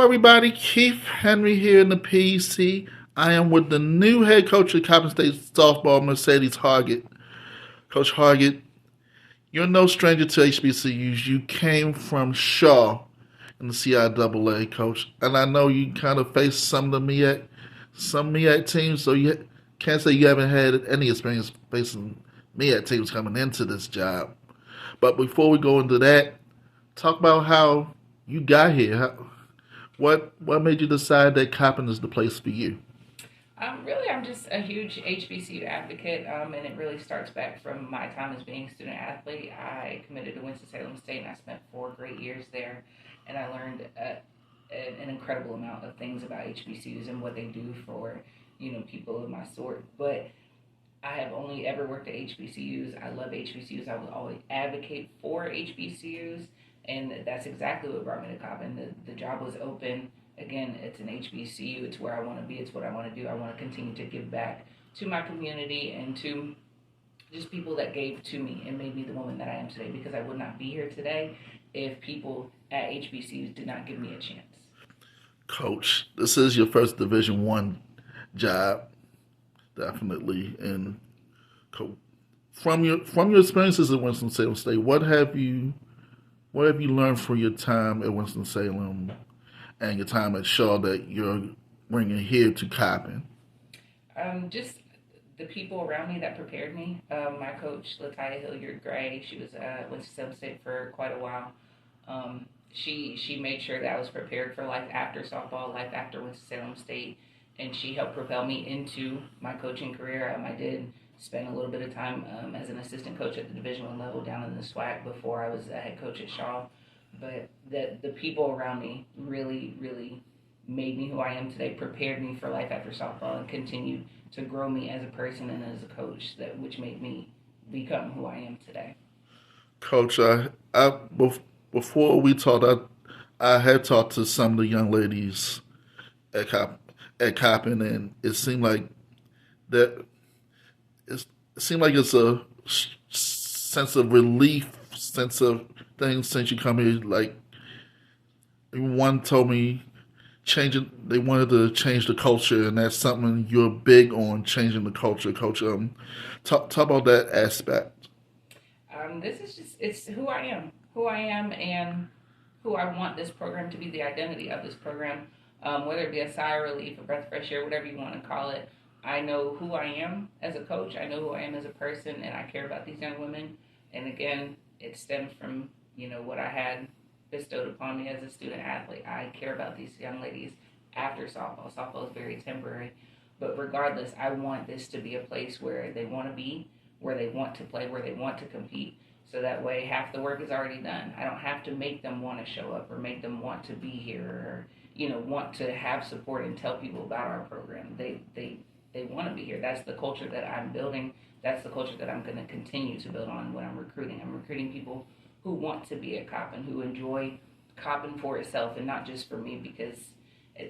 everybody. Keith Henry here in the PC. I am with the new head coach of Coppin State softball, Mercedes Hargett. Coach Hargett, you're no stranger to HBCUs. You came from Shaw in the CIAA, Coach, and I know you kind of faced some MEAC teams, so you can't say you haven't had any experience facing MEAC teams coming into this job. But before we go into that, talk about how you got here. What made you decide that Coppin is the place for you? Really, I'm just a huge HBCU advocate, and it really starts back from my time as being a student athlete. I committed to Winston-Salem State, and I spent 4 great years there, and I learned an incredible amount of things about HBCUs and what they do for people of my sort. But I have only ever worked at HBCUs. I love HBCUs. I will always advocate for HBCUs, and that's exactly what brought me to Coppin. The job was open. Again, it's an HBCU. It's where I want to be. It's what I want to do. I want to continue to give back to my community and to just people that gave to me and made me the woman that I am today, because I would not be here today if people at HBCUs did not give me a chance. Coach, this is your first Division 1 job, definitely. And from your experiences at Winston Salem State, what have you learned from your time at Winston Salem and your time at Shaw that you're bringing here to Coppin? Just the people around me that prepared me. My coach, Latoya Hilliard Gray, she was went to Salem State for quite a while. She made sure that I was prepared for life after softball, life after Winston-Salem State, and she helped propel me into my coaching career. I did spend a little bit of time as an assistant coach at the Division 1 level down in the SWAC before I was a head coach at Shaw. But the people around me really made me who I am today, prepared me for life after softball, and continued to grow me as a person and as a coach, which made me become who I am today. Coach, before we talked, I had talked to some of the young ladies at Coppin, and that it seemed like it's a sense of relief, sense of things since you come here. Like one told me, they wanted to change the culture, and that's something you're big on, changing the culture, Coach. Talk about that aspect. This is just, it's who I am, and who I want this program to be, the identity of this program, whether it be a sigh of relief, a breath of fresh air, whatever you want to call it. I know who I am as a coach. I know who I am as a person, and I care about these young women. And again, it stems from what I had bestowed upon me as a student athlete. I care about these young ladies after softball. Softball is very temporary, but regardless, I want this to be a place where they want to be, where they want to play, where they want to compete. So that way, half the work is already done. I don't have to make them want to show up or make them want to be here, or want to have support and tell people about our program. They want to be here. That's the culture that I'm building. That's the culture that I'm going to continue to build on when I'm recruiting. I'm recruiting people who want to be at Coppin, who enjoy Coppin for itself and not just for me, because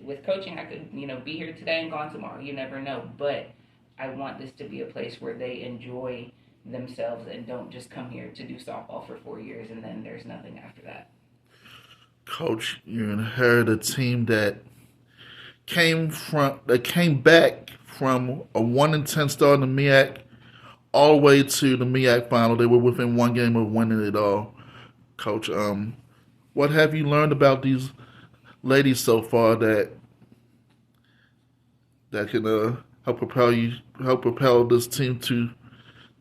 with coaching, I could, be here today and gone tomorrow. You never know. But I want this to be a place where they enjoy themselves and don't just come here to do softball for 4 years and then there's nothing after that. Coach, you inherited a team that came back from a 1-10 start in the MEAC all the way to the MEAC final. They were within one game of winning it all. Coach, what have you learned about these ladies so far that can help propel this team to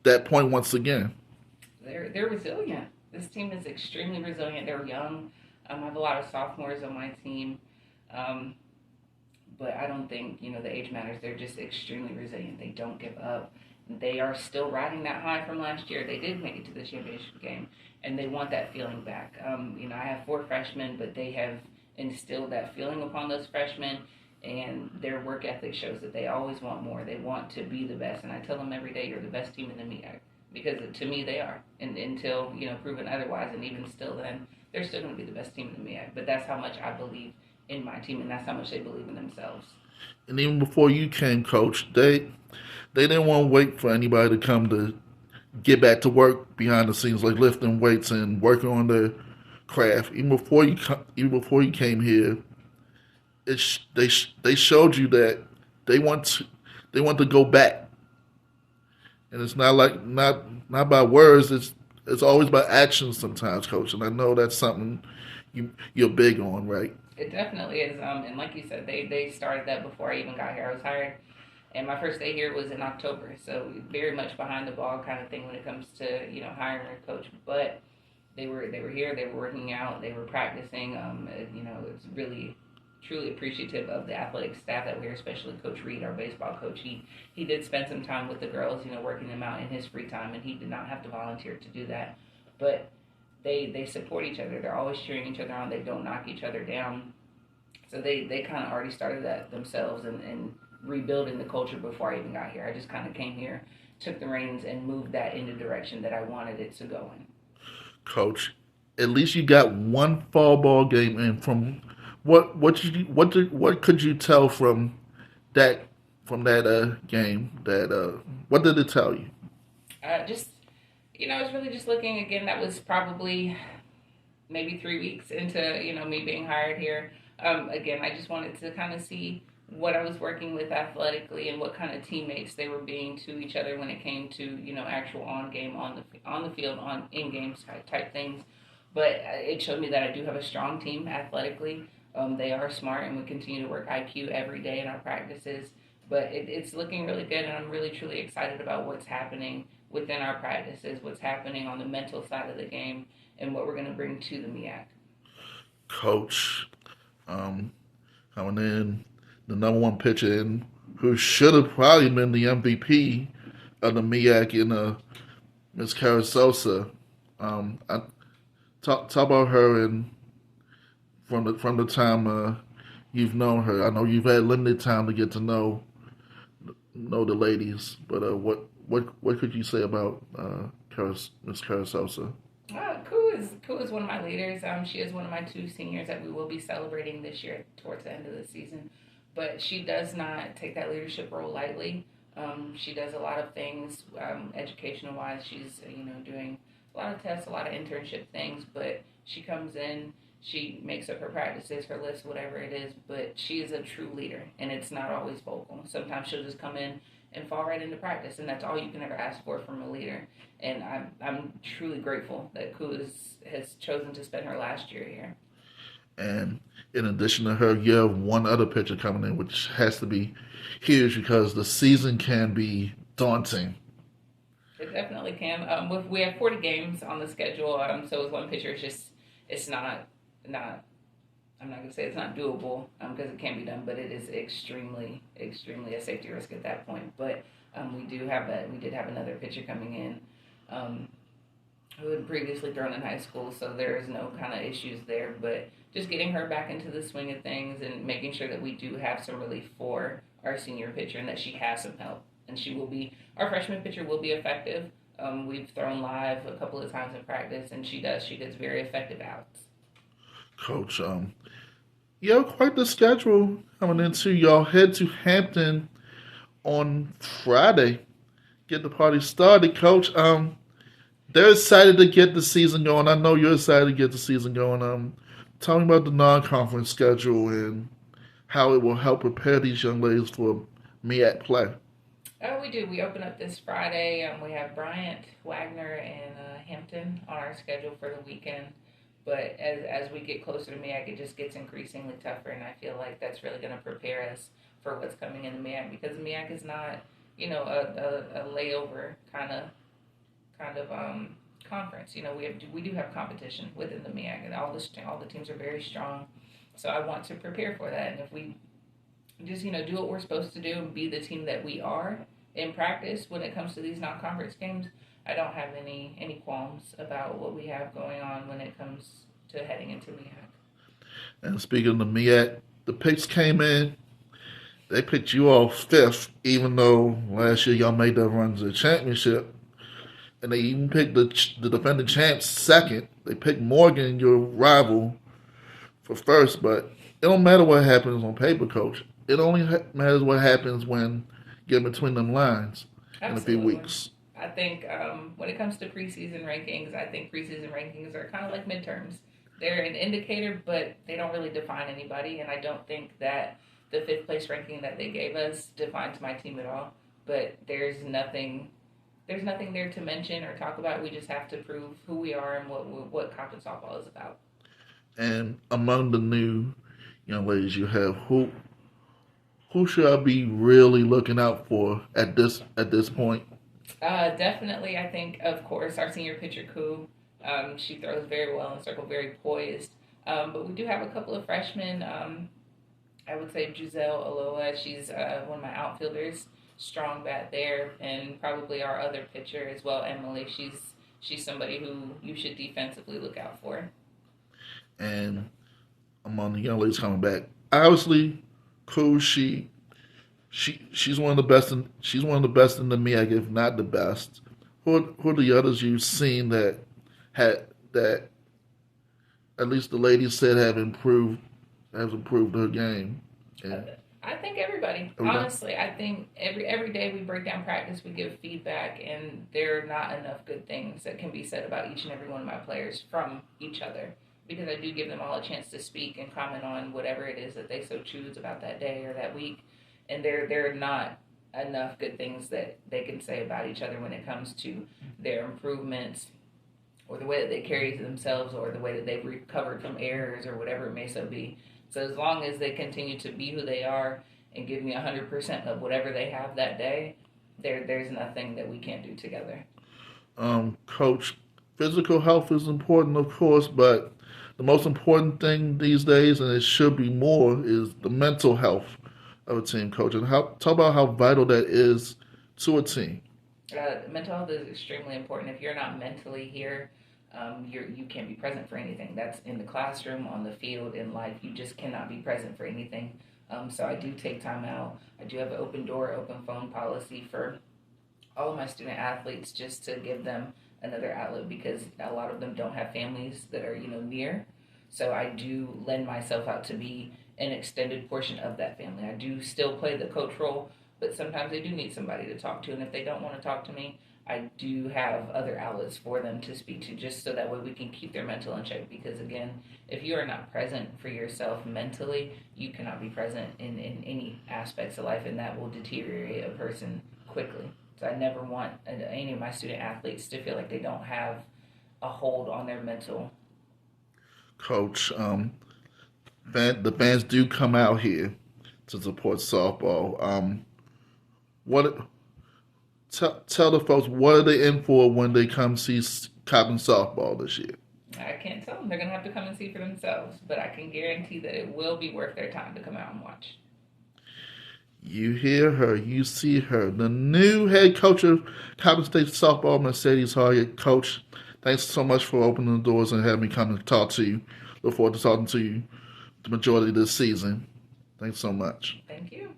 that point once again? They're resilient. This team is extremely resilient. They're young. I have a lot of sophomores on my team. But I don't think the age matters. They're just extremely resilient. They don't give up. They are still riding that high from last year. They did make it to the championship game, and they want that feeling back. I have 4 freshmen, but they have instilled that feeling upon those freshmen, and their work ethic shows that they always want more. They want to be the best, and I tell them every day, you're the best team in the MEAC, because to me they are, and until proven otherwise, and even still then, they're still going to be the best team in the MEAC. But that's how much I believe in my team, and that's how much they believe in themselves. And even before you came, Coach, they didn't want to wait for anybody to come to get back to work behind the scenes, like lifting weights and working on their craft. Even before you came here, they showed you that they want to, they want to go back, and it's not like not by words. It's always by actions sometimes, coach. And I know that's something you're big on, right? It definitely is. And like you said, they started that before I even got here. I was hired, and my first day here was in October, so very much behind the ball kind of thing when it comes to hiring a coach. But they were here, they were working out, they were practicing. It's really truly appreciative of the athletic staff that we're here, especially Coach Reed, our baseball coach. He did spend some time with the girls, working them out in his free time, and he did not have to volunteer to do that. But they support each other. They're always cheering each other on. They don't knock each other down. So they kind of already started that themselves and rebuilding the culture before I even got here. I just kind of came here, took the reins, and moved that in the direction that I wanted it to go in. Coach, at least you got one fall ball game in. From what could you tell that from that game? That what did it tell you? Just I was really just looking again. That was probably maybe 3 weeks into me being hired here. Again, I just wanted to kind of see what I was working with athletically and what kind of teammates they were being to each other when it came to actual on game on the field on in games type things. But it showed me that I do have a strong team athletically. They are smart and we continue to work IQ every day in our practices. But it's looking really good, and I'm really truly excited about what's happening within our practices, what's happening on the mental side of the game, and what we're going to bring to the MEAC. Coach, um, coming in the number one pitcher in who should have probably been the MVP of the MEAC in Miss Carasosa. I talk about her and from the time you've known her. I know you've had limited time to get to know the ladies, but what could you say about Miss Carasosa? Koo is one of my leaders. She is one of my two seniors that we will be celebrating this year towards the end of the season. But she does not take that leadership role lightly. She does a lot of things educational wise. She's doing a lot of tests, a lot of internship things. But she comes in, she makes up her practices, her list, whatever it is. But she is a true leader, and it's not always vocal. Sometimes she'll just come in and fall right into practice, and that's all you can ever ask for from a leader. And I'm truly grateful that has chosen to spend her last year here. And in addition to her, you have one other pitcher coming in, which has to be huge because the season can be daunting. It definitely can. We have 40 games on the schedule, so as one pitcher, it's not. I'm not gonna say it's not doable because it can be done, but it is extremely, extremely a safety risk at that point. But we did have another pitcher coming in who had previously thrown in high school, so there is no kind of issues there. But just getting her back into the swing of things and making sure that we do have some relief for our senior pitcher and that she has some help. And our freshman pitcher will be effective. We've thrown live a couple of times in practice, and she gets very effective outs. Coach, you have quite the schedule coming into. Y'all head to Hampton on Friday. Get the party started, Coach. They're excited to get the season going. I know you're excited to get the season going. Tell me about the non-conference schedule and how it will help prepare these young ladies for MEAC play. Oh, we do. We open up this Friday. We have Bryant, Wagner, and Hampton on our schedule for the weekend. But as we get closer to MEAC, it just gets increasingly tougher, and I feel like that's really going to prepare us for what's coming in the MEAC because the MEAC is not, a layover kind of conference. We do have competition within the MEAC, and all the teams are very strong. So I want to prepare for that, and if we just do what we're supposed to do and be the team that we are in practice when it comes to these non-conference games, I don't have any qualms about what we have going on when it comes to heading into MEAC. And speaking of the MEAC, the picks came in. They picked you all fifth, even though last year y'all made that run to the championship. And they even picked the defending champs second. They picked Morgan, your rival, for first. But it don't matter what happens on paper, Coach. It only matters what happens when you get between them lines in a few Absolutely. weeks. I think when it comes to preseason rankings, I think preseason rankings are kind of like midterms. they're an indicator, but they don't really define anybody. And I don't think that the fifth place ranking that they gave us defines my team at all. But there's nothing there to mention or talk about. We just have to prove who we are and what Coppin softball is about. And among the new young ladies you have, who should I be really looking out for at this point? Definitely, I think, of course, our senior pitcher, Koo. She throws very well in the circle, very poised. But we do have a couple of freshmen. I would say Giselle Aloha. She's one of my outfielders. Strong bat there, and probably our other pitcher as well, Emily. She's somebody who you should defensively look out for. And among the young ladies coming back, obviously, cool. She's one of the best. She's one of the best in the MEAC, if not the best. Who are the others you've seen that at least the ladies said has improved her game? And I think everybody. Honestly, I think every day we break down practice, we give feedback, and there are not enough good things that can be said about each and every one of my players from each other. Because I do give them all a chance to speak and comment on whatever it is that they so choose about that day or that week. And there are not enough good things that they can say about each other when it comes to their improvements or the way that they carry themselves or the way that they've recovered from errors or whatever it may so be. So as long as they continue to be who they are and give me 100% of whatever they have that day, there's nothing that we can't do together. Coach, physical health is important, of course, but the most important thing these days, and it should be more, is the mental health of a team, coach. And talk about how vital that is to a team. Mental health is extremely important. If you're not mentally here, you can't be present for anything. That's in the classroom, on the field, in life. You just cannot be present for anything. So I do take time out. I do have an open door, open phone policy for all of my student athletes just to give them another outlet because a lot of them don't have families that are near. So I do lend myself out to be an extended portion of that family. I do still play the coach role, but sometimes they do need somebody to talk to. And if they don't want to talk to me, I do have other outlets for them to speak to just so that way we can keep their mental in check. Because again, if you are not present for yourself mentally, you cannot be present in any aspects of life, and that will deteriorate a person quickly. So I never want any of my student athletes to feel like they don't have a hold on their mental. Coach, the fans do come out here to support softball. What tell the folks what are they in for when they come see Coppin softball this year? I can't tell them. They're going to have to come and see for themselves, but I can guarantee that it will be worth their time to come out and watch. You hear her, you see her. The new head coach of Coppin State softball, Mercedes Hargett. Coach, thanks so much for opening the doors and having me come and talk to you. Look forward to talking to you the majority of this season. Thanks so much. Thank you.